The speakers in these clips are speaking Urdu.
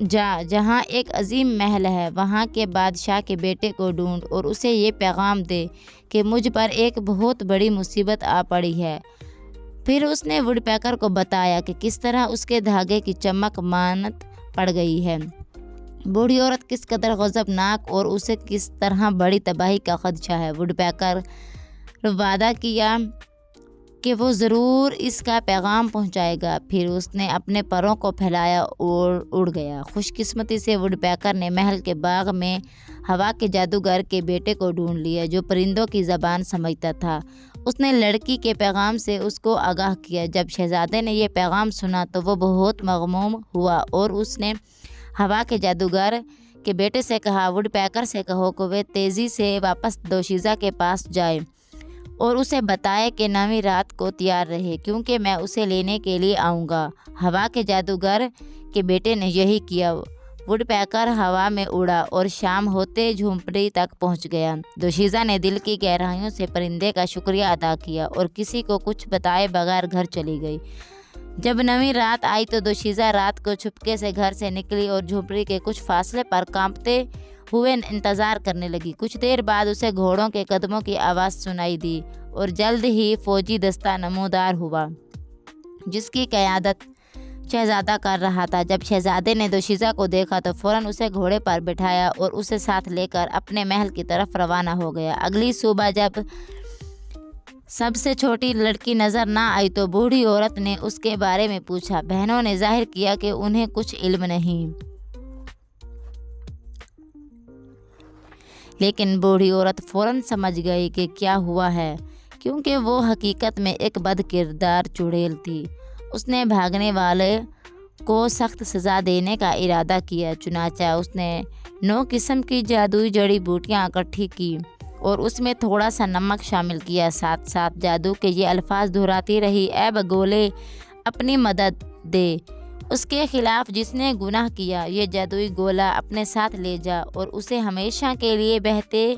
جہاں ایک عظیم محل ہے، وہاں کے بادشاہ کے بیٹے کو ڈھونڈ اور اسے یہ پیغام دے کہ مجھ پر ایک بہت بڑی مصیبت آ پڑی ہے۔ پھر اس نے ووڈ پیکر کو بتایا کہ کس طرح اس کے دھاگے کی چمک مانت پڑ گئی ہے، بوڑھی عورت کس قدر غضبناک اور اسے کس طرح بڑی تباہی کا خدشہ ہے۔ ووڈ پیکر وعدہ کیا کہ وہ ضرور اس کا پیغام پہنچائے گا۔ پھر اس نے اپنے پروں کو پھیلایا اور اڑ گیا۔ خوش قسمتی سے ووڈ پیکر نے محل کے باغ میں ہوا کے جادوگر کے بیٹے کو ڈھونڈ لیا جو پرندوں کی زبان سمجھتا تھا۔ اس نے لڑکی کے پیغام سے اس کو آگاہ کیا۔ جب شہزادے نے یہ پیغام سنا تو وہ بہت مغموم ہوا اور اس نے ہوا کے جادوگر کے بیٹے سے کہا، ووڈ پیکر سے کہو کہ وہ تیزی سے واپس دوشیزہ کے پاس جائے اور اسے بتائے کہ نویں رات کو تیار رہے کیونکہ میں اسے لینے کے لیے آؤں گا۔ ہوا کے جادوگر کے بیٹے نے یہی کیا۔ ووڈ پیکر ہوا میں اڑا اور شام ہوتے جھونپڑی تک پہنچ گیا۔ دوشیزہ نے دل کی گہرائیوں سے پرندے کا شکریہ ادا کیا اور کسی کو کچھ بتائے بغیر گھر چلی گئی۔ جب نویں رات آئی تو دوشیزہ رات کو چپکے سے گھر سے نکلی اور جھونپڑی کے کچھ فاصلے پر کانپتے ہوئے انتظار کرنے لگی۔ کچھ دیر بعد اسے گھوڑوں کے قدموں کی آواز سنائی دی اور جلد ہی فوجی دستہ نمودار ہوا جس کی قیادت شہزادہ کر رہا تھا۔ جب شہزادے نے دوشیزہ کو دیکھا تو فوراً اسے گھوڑے پر بٹھایا اور اسے ساتھ لے کر اپنے محل کی طرف روانہ ہو گیا۔ اگلی صبح جب سب سے چھوٹی لڑکی نظر نہ آئی تو بوڑھی عورت نے اس کے بارے میں پوچھا۔ بہنوں نے ظاہر کیا کہ انہیں کچھ علم نہیں، لیکن بوڑھی عورت فوراً سمجھ گئی کہ کیا ہوا ہے کیونکہ وہ حقیقت میں ایک بد کردار چڑیل تھی۔ اس نے بھاگنے والے کو سخت سزا دینے کا ارادہ کیا، چنانچہ اس نے 9 قسم کی جادوئی جڑی بوٹیاں اکٹھی کی اور اس میں تھوڑا سا نمک شامل کیا۔ ساتھ ساتھ جادو کے یہ الفاظ دہراتی رہی، اے بگولے اپنی مدد دے، اس کے خلاف جس نے گناہ کیا، یہ جادوئی گولا اپنے ساتھ لے جا اور اسے ہمیشہ کے لیے بہتے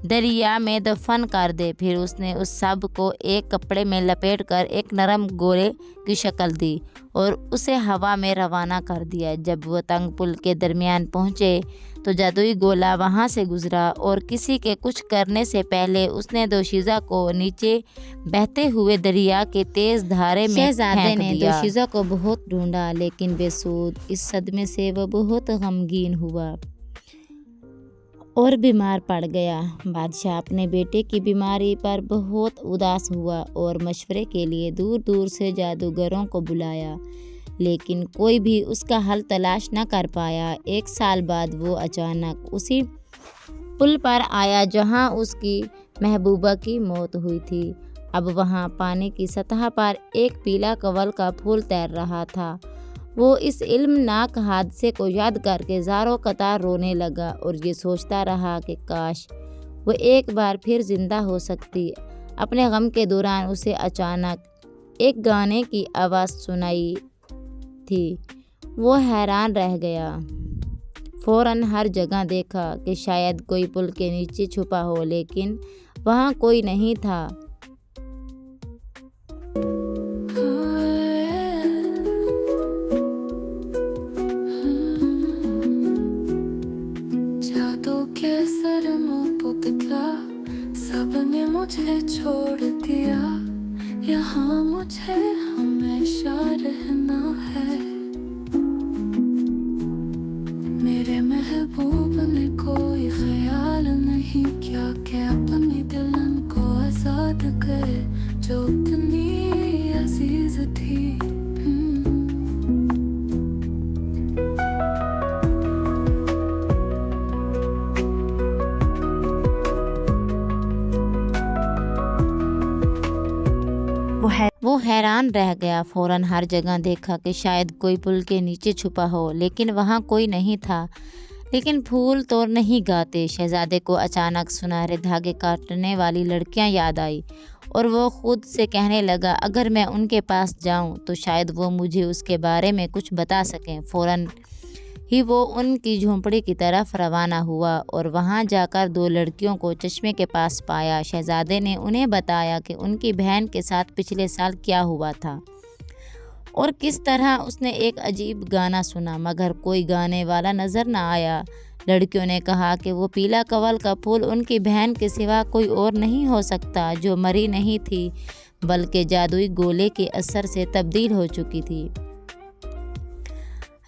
دریا میں دفن کر دے۔ پھر اس نے اس سب کو ایک کپڑے میں لپیٹ کر ایک نرم گولے کی شکل دی اور اسے ہوا میں روانہ کر دیا۔ جب وہ تنگ پل کے درمیان پہنچے تو جادوئی گولا وہاں سے گزرا اور کسی کے کچھ کرنے سے پہلے اس نے دوشیزہ کو نیچے بہتے ہوئے دریا کے تیز دھارے میں شہزادے نے پھینک دیا۔ دوشیزہ کو بہت ڈھونڈا لیکن بے سود۔ اس صدمے سے وہ بہت غمگین ہوا اور بیمار پڑ گیا۔ بادشاہ اپنے بیٹے کی بیماری پر بہت اداس ہوا اور مشورے کے لیے دور دور سے جادوگروں کو بلایا، لیکن کوئی بھی اس کا حل تلاش نہ کر پایا۔ 1 سال بعد وہ اچانک اسی پل پر آیا جہاں اس کی محبوبہ کی موت ہوئی تھی۔ اب وہاں پانی کی سطح پر ایک پیلا کنول کا پھول تیر رہا تھا۔ وہ اس علمناک حادثے کو یاد کر کے زاروں قطار رونے لگا اور یہ سوچتا رہا کہ کاش وہ ایک بار پھر زندہ ہو سکتی۔ اپنے غم کے دوران اسے اچانک ایک گانے کی آواز سنائی تھی۔ وہ حیران رہ گیا، فوراً ہر جگہ دیکھا کہ شاید کوئی پل کے نیچے چھپا ہو، لیکن وہاں کوئی نہیں تھا۔ سب نے مجھے چھوڑ دیا، یہاں مجھے ہمیشہ رہنا ہے۔ میرے محبوب نے کوئی خیال نہیں کیا کہ اپنی دلہن کو آزاد کرے جو اتنی عزیز تھی۔ وہ حیران رہ گیا، فوراً ہر جگہ دیکھا کہ شاید کوئی پل کے نیچے چھپا ہو، لیکن وہاں کوئی نہیں تھا۔ لیکن پھول تو نہیں گاتے۔ شہزادے کو اچانک سنہرے دھاگے کاٹنے والی لڑکیاں یاد آئی اور وہ خود سے کہنے لگا، اگر میں ان کے پاس جاؤں تو شاید وہ مجھے اس کے بارے میں کچھ بتا سکیں۔ فوراً ہی وہ ان کی جھونپڑی کی طرف روانہ ہوا اور وہاں جا کر 2 لڑکیوں کو چشمے کے پاس پایا۔ شہزادے نے انہیں بتایا کہ ان کی بہن کے ساتھ پچھلے سال کیا ہوا تھا اور کس طرح اس نے ایک عجیب گانا سنا مگر کوئی گانے والا نظر نہ آیا۔ لڑکیوں نے کہا کہ وہ پیلا کنول کا پھول ان کی بہن کے سوا کوئی اور نہیں ہو سکتا، جو مری نہیں تھی بلکہ جادوئی گولے کے اثر سے تبدیل ہو چکی تھی۔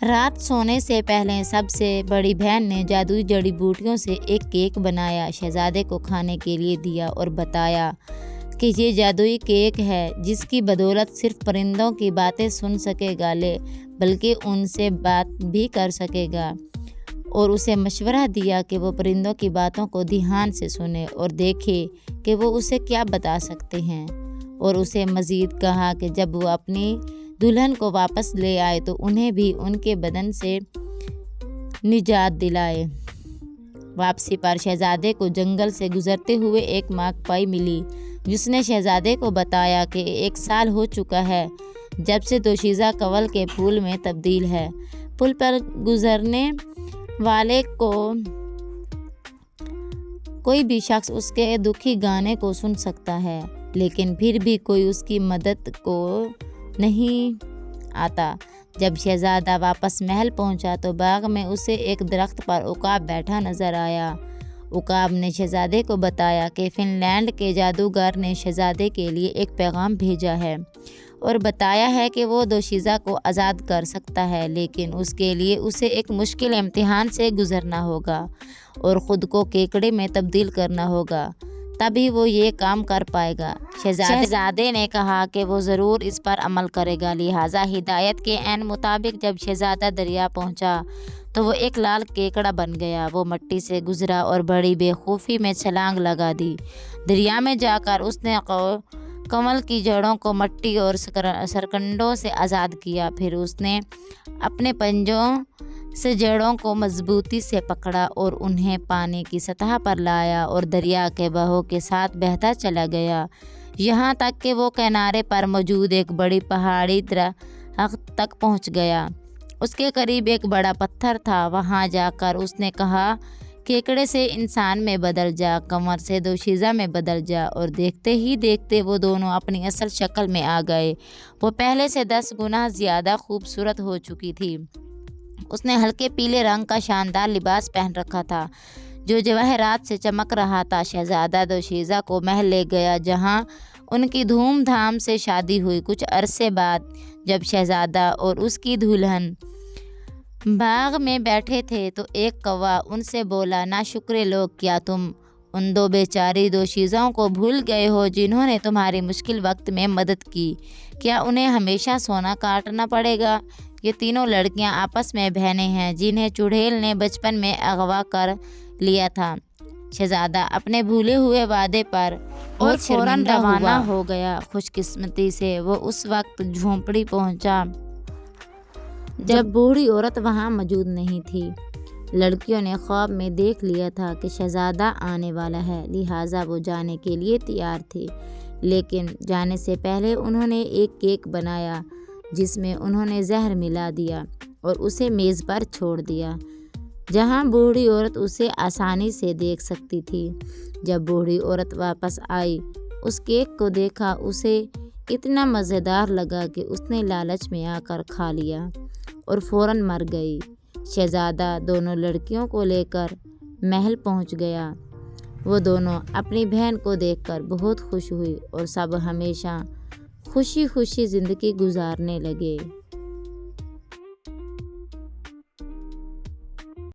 رات سونے سے پہلے سب سے بڑی بہن نے جادوئی جڑی بوٹیوں سے ایک کیک بنایا، شہزادے کو کھانے کے لیے دیا اور بتایا کہ یہ جادوئی کیک ہے جس کی بدولت صرف پرندوں کی باتیں سن سکے گا بلکہ ان سے بات بھی کر سکے گا، اور اسے مشورہ دیا کہ وہ پرندوں کی باتوں کو دھیان سے سنے اور دیکھے کہ وہ اسے کیا بتا سکتے ہیں، اور اسے مزید کہا کہ جب وہ اپنی دلہن کو واپس لے آئے تو انہیں بھی ان کے بدن سے نجات دلائے۔ واپسی پر شہزادے کو جنگل سے گزرتے ہوئے ایک ماکپائی ملی جس نے شہزادے کو بتایا کہ 1 سال ہو چکا ہے جب سے دوشیزہ کنول کے پھول میں تبدیل ہے۔ پل پر گزرنے والے کو کوئی بھی شخص اس کے دکھی گانے کو سن سکتا ہے، لیکن پھر بھی کوئی اس کی مدد کو نہیں آتا۔ جب شہزادہ واپس محل پہنچا تو باغ میں اسے ایک درخت پر عقاب بیٹھا نظر آیا۔ عقاب نے شہزادے کو بتایا کہ فن لینڈ کے جادوگر نے شہزادے کے لیے ایک پیغام بھیجا ہے اور بتایا ہے کہ وہ دوشیزہ کو آزاد کر سکتا ہے، لیکن اس کے لیے اسے ایک مشکل امتحان سے گزرنا ہوگا اور خود کو کیکڑے میں تبدیل کرنا ہوگا، تبھی وہ یہ کام کر پائے گا۔ شہزادے نے کہا کہ وہ ضرور اس پر عمل کرے گا، لہٰذا ہدایت کے عین مطابق جب شہزادہ دریا پہنچا تو وہ ایک لال کیکڑا بن گیا۔ وہ مٹی سے گزرا اور بڑی بے خوفی میں چھلانگ لگا دی۔ دریا میں جا کر اس نے کنول کی جڑوں کو مٹی اور سرکنڈوں سے آزاد کیا، پھر اس نے اپنے پنجوں سے جڑوں کو مضبوطی سے پکڑا اور انہیں پانی کی سطح پر لایا اور دریا کے بہاؤ کے ساتھ بہتا چلا گیا، یہاں تک کہ وہ کنارے پر موجود ایک بڑی پہاڑی درخت تک پہنچ گیا۔ اس کے قریب ایک بڑا پتھر تھا۔ وہاں جا کر اس نے کہا، کیکڑے سے انسان میں بدل جا، کنور سے دوشیزہ میں بدل جا، اور دیکھتے ہی دیکھتے وہ دونوں اپنی اصل شکل میں آ گئے۔ وہ پہلے سے 10 گنا زیادہ خوبصورت ہو چکی تھی۔ اس نے ہلکے پیلے رنگ کا شاندار لباس پہن رکھا تھا جو جواہرات سے چمک رہا تھا۔ شہزادہ دوشیزہ کو محل لے گیا جہاں ان کی دھوم دھام سے شادی ہوئی۔ کچھ عرصے بعد جب شہزادہ اور اس کی دلہن باغ میں بیٹھے تھے تو ایک کوا ان سے بولا، ناشکرے لوگ، کیا تم ان 2 بیچاری دوشیزوں کو بھول گئے ہو جنہوں نے تمہاری مشکل وقت میں مدد کی؟ کیا انہیں ہمیشہ سونا کاٹنا پڑے گا؟ یہ تینوں لڑکیاں آپس میں بہنیں ہیں جنہیں چڑیل نے بچپن میں اغوا کر لیا تھا۔ شہزادہ اپنے بھولے ہوئے وعدے پر اور فوراً روانہ ہو گیا۔ خوش قسمتی سے وہ اس وقت جھونپڑی پہنچا جب بوڑھی عورت وہاں موجود نہیں تھی۔ لڑکیوں نے خواب میں دیکھ لیا تھا کہ شہزادہ آنے والا ہے، لہٰذا وہ جانے کے لیے تیار تھے، لیکن جانے سے پہلے انہوں نے ایک کیک بنایا جس میں انہوں نے زہر ملا دیا اور اسے میز پر چھوڑ دیا جہاں بوڑھی عورت اسے آسانی سے دیکھ سکتی تھی۔ جب بوڑھی عورت واپس آئی، اس کیک کو دیکھا، اسے اتنا مزیدار لگا کہ اس نے لالچ میں آ کر کھا لیا اور فوراً مر گئی۔ شہزادہ دونوں لڑکیوں کو لے کر محل پہنچ گیا۔ وہ دونوں اپنی بہن کو دیکھ کر بہت خوش ہوئی اور سب ہمیشہ خوشی خوشی زندگی گزارنے لگے۔